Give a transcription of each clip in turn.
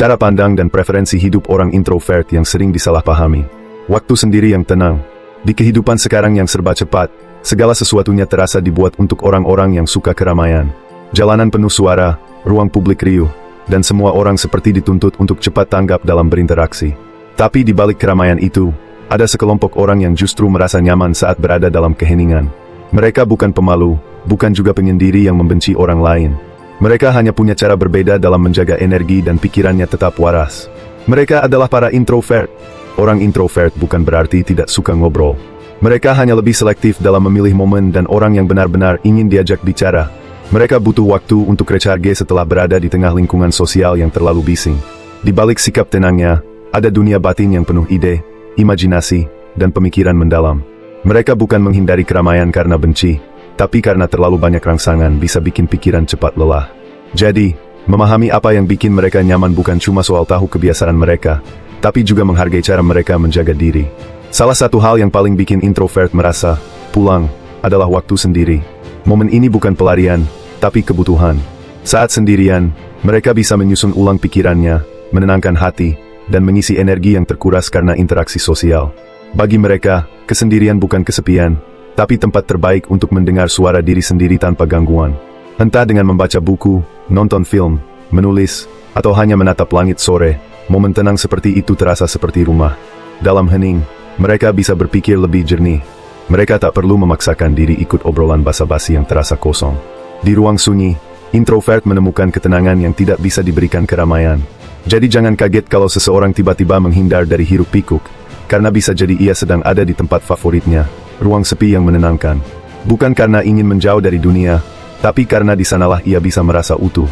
Cara pandang dan preferensi hidup orang introvert yang sering disalahpahami. Waktu sendiri yang tenang. Di kehidupan sekarang yang serba cepat, segala sesuatunya terasa dibuat untuk orang-orang yang suka keramaian. Jalanan penuh suara, ruang publik riuh, dan semua orang seperti dituntut untuk cepat tanggap dalam berinteraksi. Tapi di balik keramaian itu, ada sekelompok orang yang justru merasa nyaman saat berada dalam keheningan. Mereka bukan pemalu, bukan juga penyendiri yang membenci orang lain. Mereka hanya punya cara berbeda dalam menjaga energi dan pikirannya tetap waras. Mereka adalah para introvert. Orang introvert bukan berarti tidak suka ngobrol. Mereka hanya lebih selektif dalam memilih momen dan orang yang benar-benar ingin diajak bicara. Mereka butuh waktu untuk recharge setelah berada di tengah lingkungan sosial yang terlalu bising. Di balik sikap tenangnya, ada dunia batin yang penuh ide, imajinasi, dan pemikiran mendalam. Mereka bukan menghindari keramaian karena benci, tapi karena terlalu banyak rangsangan bisa bikin pikiran cepat lelah. Jadi, memahami apa yang bikin mereka nyaman bukan cuma soal tahu kebiasaan mereka, tapi juga menghargai cara mereka menjaga diri. Salah satu hal yang paling bikin introvert merasa pulang adalah waktu sendiri. Momen ini bukan pelarian, tapi kebutuhan. Saat sendirian, mereka bisa menyusun ulang pikirannya, menenangkan hati, dan mengisi energi yang terkuras karena interaksi sosial. Bagi mereka, kesendirian bukan kesepian, tapi tempat terbaik untuk mendengar suara diri sendiri tanpa gangguan. Entah dengan membaca buku, nonton film, menulis, atau hanya menatap langit sore, momen tenang seperti itu terasa seperti rumah. Dalam hening, mereka bisa berpikir lebih jernih. Mereka tak perlu memaksakan diri ikut obrolan basa-basi yang terasa kosong. Di ruang sunyi, introvert menemukan ketenangan yang tidak bisa diberikan keramaian. Jadi jangan kaget kalau seseorang tiba-tiba menghindar dari hiruk-pikuk, karena bisa jadi ia sedang ada di tempat favoritnya, ruang sepi yang menenangkan. Bukan karena ingin menjauh dari dunia, tapi karena di sanalah ia bisa merasa utuh.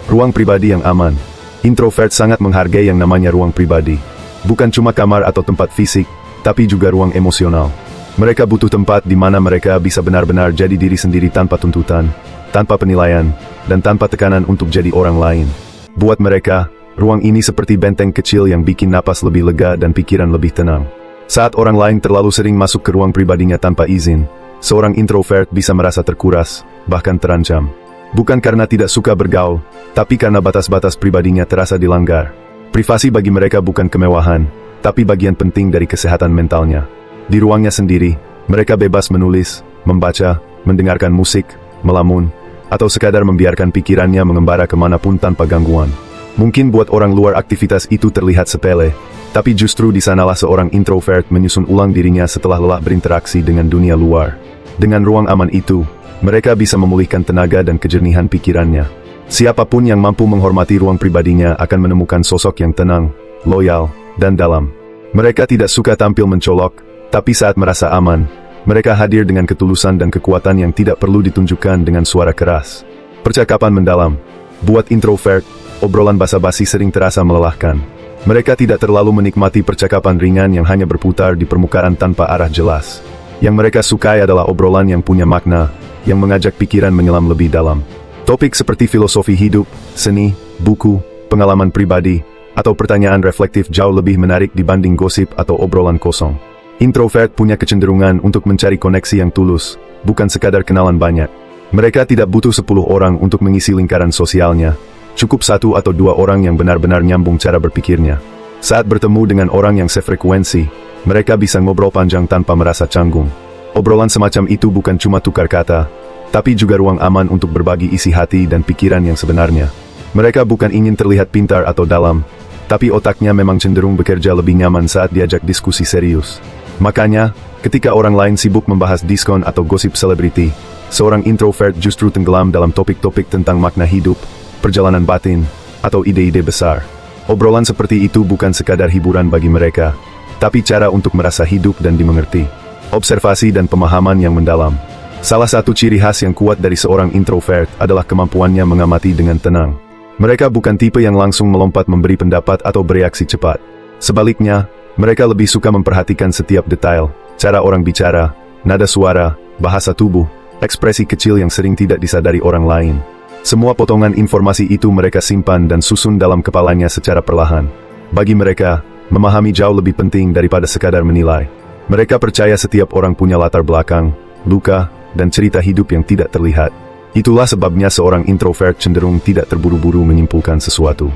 Ruang pribadi yang aman. Introvert sangat menghargai yang namanya ruang pribadi. Bukan cuma kamar atau tempat fisik, tapi juga ruang emosional. Mereka butuh tempat di mana mereka bisa benar-benar jadi diri sendiri tanpa tuntutan, tanpa penilaian, dan tanpa tekanan untuk jadi orang lain. Buat mereka, ruang ini seperti benteng kecil yang bikin napas lebih lega dan pikiran lebih tenang. Saat orang lain terlalu sering masuk ke ruang pribadinya tanpa izin, seorang introvert bisa merasa terkuras, bahkan terancam. Bukan karena tidak suka bergaul, tapi karena batas-batas pribadinya terasa dilanggar. Privasi bagi mereka bukan kemewahan, tapi bagian penting dari kesehatan mentalnya. Di ruangnya sendiri, mereka bebas menulis, membaca, mendengarkan musik, melamun, atau sekadar membiarkan pikirannya mengembara kemanapun tanpa gangguan. Mungkin buat orang luar aktivitas itu terlihat sepele, tapi justru di sanalah seorang introvert menyusun ulang dirinya setelah lelah berinteraksi dengan dunia luar. Dengan ruang aman itu, mereka bisa memulihkan tenaga dan kejernihan pikirannya. Siapapun yang mampu menghormati ruang pribadinya akan menemukan sosok yang tenang, loyal, dan dalam. Mereka tidak suka tampil mencolok, tapi saat merasa aman, mereka hadir dengan ketulusan dan kekuatan yang tidak perlu ditunjukkan dengan suara keras. Percakapan mendalam. Buat introvert, obrolan basa-basi sering terasa melelahkan. Mereka tidak terlalu menikmati percakapan ringan yang hanya berputar di permukaan tanpa arah jelas. Yang mereka sukai adalah obrolan yang punya makna, yang mengajak pikiran menyelam lebih dalam. Topik seperti filosofi hidup, seni, buku, pengalaman pribadi, atau pertanyaan reflektif jauh lebih menarik dibanding gosip atau obrolan kosong. Introvert punya kecenderungan untuk mencari koneksi yang tulus, bukan sekadar kenalan banyak. Mereka tidak butuh 10 orang untuk mengisi lingkaran sosialnya. Cukup 1 atau 2 orang yang benar-benar nyambung cara berpikirnya. Saat bertemu dengan orang yang sefrekuensi, mereka bisa ngobrol panjang tanpa merasa canggung. Obrolan semacam itu bukan cuma tukar kata, tapi juga ruang aman untuk berbagi isi hati dan pikiran yang sebenarnya. Mereka bukan ingin terlihat pintar atau dalam, tapi otaknya memang cenderung bekerja lebih nyaman saat diajak diskusi serius. Makanya, ketika orang lain sibuk membahas diskon atau gosip selebriti, seorang introvert justru tenggelam dalam topik-topik tentang makna hidup, perjalanan batin, atau ide-ide besar. Obrolan seperti itu bukan sekadar hiburan bagi mereka, tapi cara untuk merasa hidup dan dimengerti. Observasi dan pemahaman yang mendalam. Salah satu ciri khas yang kuat dari seorang introvert adalah kemampuannya mengamati dengan tenang. Mereka bukan tipe yang langsung melompat memberi pendapat atau bereaksi cepat. Sebaliknya, mereka lebih suka memperhatikan setiap detail, cara orang bicara, nada suara, bahasa tubuh, ekspresi kecil yang sering tidak disadari orang lain. Semua potongan informasi itu mereka simpan dan susun dalam kepalanya secara perlahan. Bagi mereka, memahami jauh lebih penting daripada sekadar menilai. Mereka percaya setiap orang punya latar belakang, luka, dan cerita hidup yang tidak terlihat. Itulah sebabnya seorang introvert cenderung tidak terburu-buru menyimpulkan sesuatu.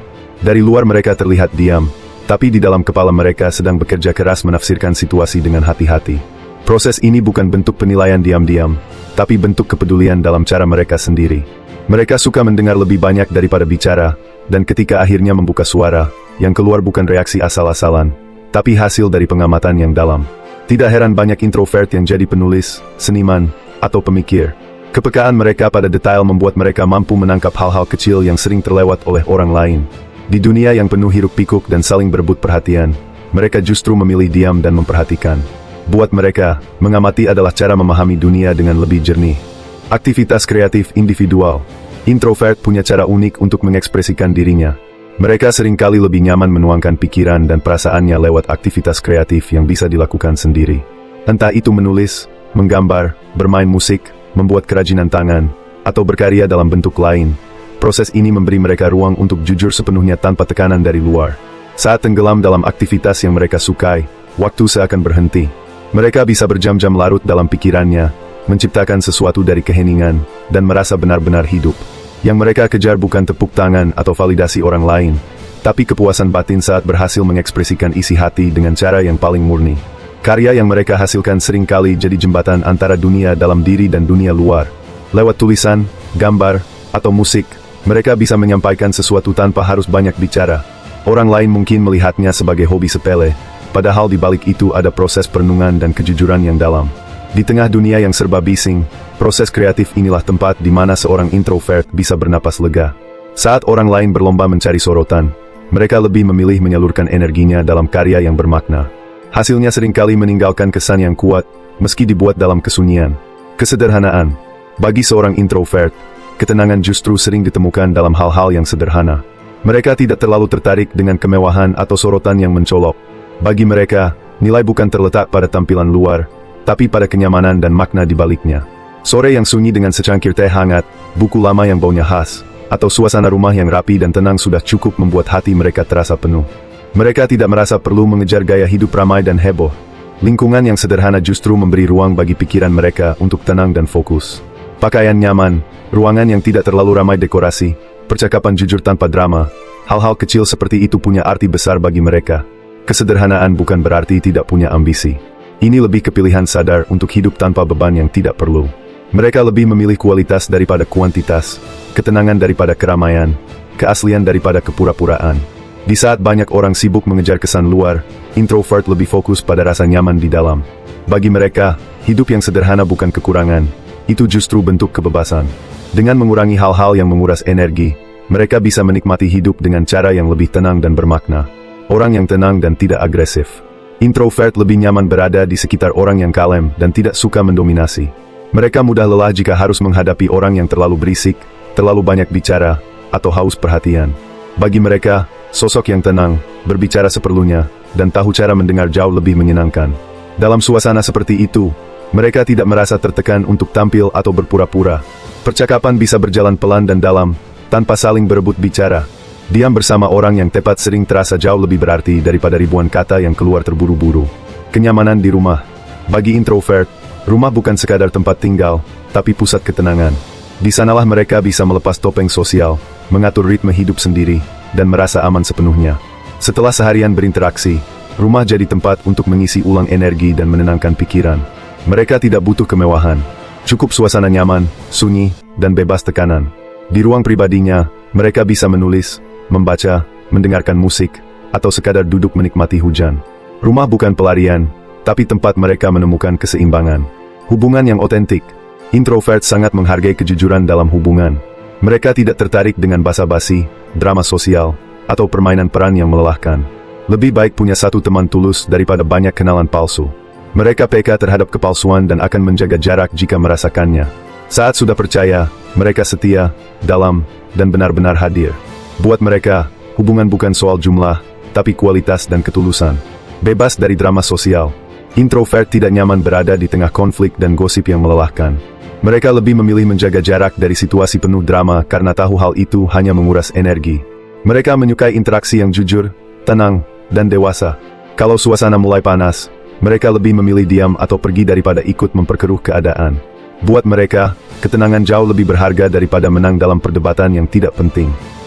Dari luar mereka terlihat diam, tapi di dalam kepala mereka sedang bekerja keras menafsirkan situasi dengan hati-hati. Proses ini bukan bentuk penilaian diam-diam, tapi bentuk kepedulian dalam cara mereka sendiri. Mereka suka mendengar lebih banyak daripada bicara, dan ketika akhirnya membuka suara, yang keluar bukan reaksi asal-asalan, tapi hasil dari pengamatan yang dalam. Tidak heran banyak introvert yang jadi penulis, seniman, atau pemikir. Kepekaan mereka pada detail membuat mereka mampu menangkap hal-hal kecil yang sering terlewat oleh orang lain. Di dunia yang penuh hiruk-pikuk dan saling berebut perhatian, mereka justru memilih diam dan memperhatikan. Buat mereka, mengamati adalah cara memahami dunia dengan lebih jernih. Aktivitas kreatif individual. Introvert punya cara unik untuk mengekspresikan dirinya. Mereka seringkali lebih nyaman menuangkan pikiran dan perasaannya lewat aktivitas kreatif yang bisa dilakukan sendiri. Entah itu menulis, menggambar, bermain musik, membuat kerajinan tangan, atau berkarya dalam bentuk lain. Proses ini memberi mereka ruang untuk jujur sepenuhnya tanpa tekanan dari luar. Saat tenggelam dalam aktivitas yang mereka sukai, waktu seakan berhenti. Mereka bisa berjam-jam larut dalam pikirannya, menciptakan sesuatu dari keheningan, dan merasa benar-benar hidup. Yang mereka kejar bukan tepuk tangan atau validasi orang lain, tapi kepuasan batin saat berhasil mengekspresikan isi hati dengan cara yang paling murni. Karya yang mereka hasilkan seringkali jadi jembatan antara dunia dalam diri dan dunia luar. Lewat tulisan, gambar, atau musik, mereka bisa menyampaikan sesuatu tanpa harus banyak bicara. Orang lain mungkin melihatnya sebagai hobi sepele, padahal di balik itu ada proses perenungan dan kejujuran yang dalam. Di tengah dunia yang serba bising, proses kreatif inilah tempat di mana seorang introvert bisa bernapas lega. Saat orang lain berlomba mencari sorotan, mereka lebih memilih menyalurkan energinya dalam karya yang bermakna. Hasilnya seringkali meninggalkan kesan yang kuat, meski dibuat dalam kesunyian. Kesederhanaan. Bagi seorang introvert, ketenangan justru sering ditemukan dalam hal-hal yang sederhana. Mereka tidak terlalu tertarik dengan kemewahan atau sorotan yang mencolok. Bagi mereka, nilai bukan terletak pada tampilan luar, tapi pada kenyamanan dan makna di baliknya. Sore yang sunyi dengan secangkir teh hangat, buku lama yang baunya khas, atau suasana rumah yang rapi dan tenang sudah cukup membuat hati mereka terasa penuh. Mereka tidak merasa perlu mengejar gaya hidup ramai dan heboh. Lingkungan yang sederhana justru memberi ruang bagi pikiran mereka untuk tenang dan fokus. Pakaian nyaman, ruangan yang tidak terlalu ramai dekorasi, percakapan jujur tanpa drama, hal-hal kecil seperti itu punya arti besar bagi mereka. Kesederhanaan bukan berarti tidak punya ambisi. Ini lebih kepilihan sadar untuk hidup tanpa beban yang tidak perlu. Mereka lebih memilih kualitas daripada kuantitas, ketenangan daripada keramaian, keaslian daripada kepura-puraan. Di saat banyak orang sibuk mengejar kesan luar, introvert lebih fokus pada rasa nyaman di dalam. Bagi mereka, hidup yang sederhana bukan kekurangan, itu justru bentuk kebebasan. Dengan mengurangi hal-hal yang menguras energi, mereka bisa menikmati hidup dengan cara yang lebih tenang dan bermakna. Orang yang tenang dan tidak agresif. Introvert lebih nyaman berada di sekitar orang yang kalem dan tidak suka mendominasi. Mereka mudah lelah jika harus menghadapi orang yang terlalu berisik, terlalu banyak bicara, atau haus perhatian. Bagi mereka, sosok yang tenang, berbicara seperlunya, dan tahu cara mendengar jauh lebih menyenangkan. Dalam suasana seperti itu, mereka tidak merasa tertekan untuk tampil atau berpura-pura. Percakapan bisa berjalan pelan dan dalam, tanpa saling berebut bicara. Diam bersama orang yang tepat sering terasa jauh lebih berarti daripada ribuan kata yang keluar terburu-buru. Kenyamanan di rumah. Bagi introvert, rumah bukan sekadar tempat tinggal, tapi pusat ketenangan. Di sanalah mereka bisa melepas topeng sosial, mengatur ritme hidup sendiri, dan merasa aman sepenuhnya. Setelah seharian berinteraksi, rumah jadi tempat untuk mengisi ulang energi dan menenangkan pikiran. Mereka tidak butuh kemewahan. Cukup suasana nyaman, sunyi, dan bebas tekanan. Di ruang pribadinya, mereka bisa menulis, membaca, mendengarkan musik, atau sekadar duduk menikmati hujan. Rumah bukan pelarian, tapi tempat mereka menemukan keseimbangan. Hubungan yang otentik. Introvert sangat menghargai kejujuran dalam hubungan. Mereka tidak tertarik dengan basa-basi, drama sosial, atau permainan peran yang melelahkan. Lebih baik punya satu teman tulus daripada banyak kenalan palsu. Mereka peka terhadap kepalsuan dan akan menjaga jarak jika merasakannya. Saat sudah percaya, mereka setia, dalam, dan benar-benar hadir. Buat mereka, hubungan bukan soal jumlah, tapi kualitas dan ketulusan. Bebas dari drama sosial. Introvert tidak nyaman berada di tengah konflik dan gosip yang melelahkan. Mereka lebih memilih menjaga jarak dari situasi penuh drama karena tahu hal itu hanya menguras energi. Mereka menyukai interaksi yang jujur, tenang, dan dewasa. Kalau suasana mulai panas, mereka lebih memilih diam atau pergi daripada ikut memperkeruh keadaan. Buat mereka, ketenangan jauh lebih berharga daripada menang dalam perdebatan yang tidak penting.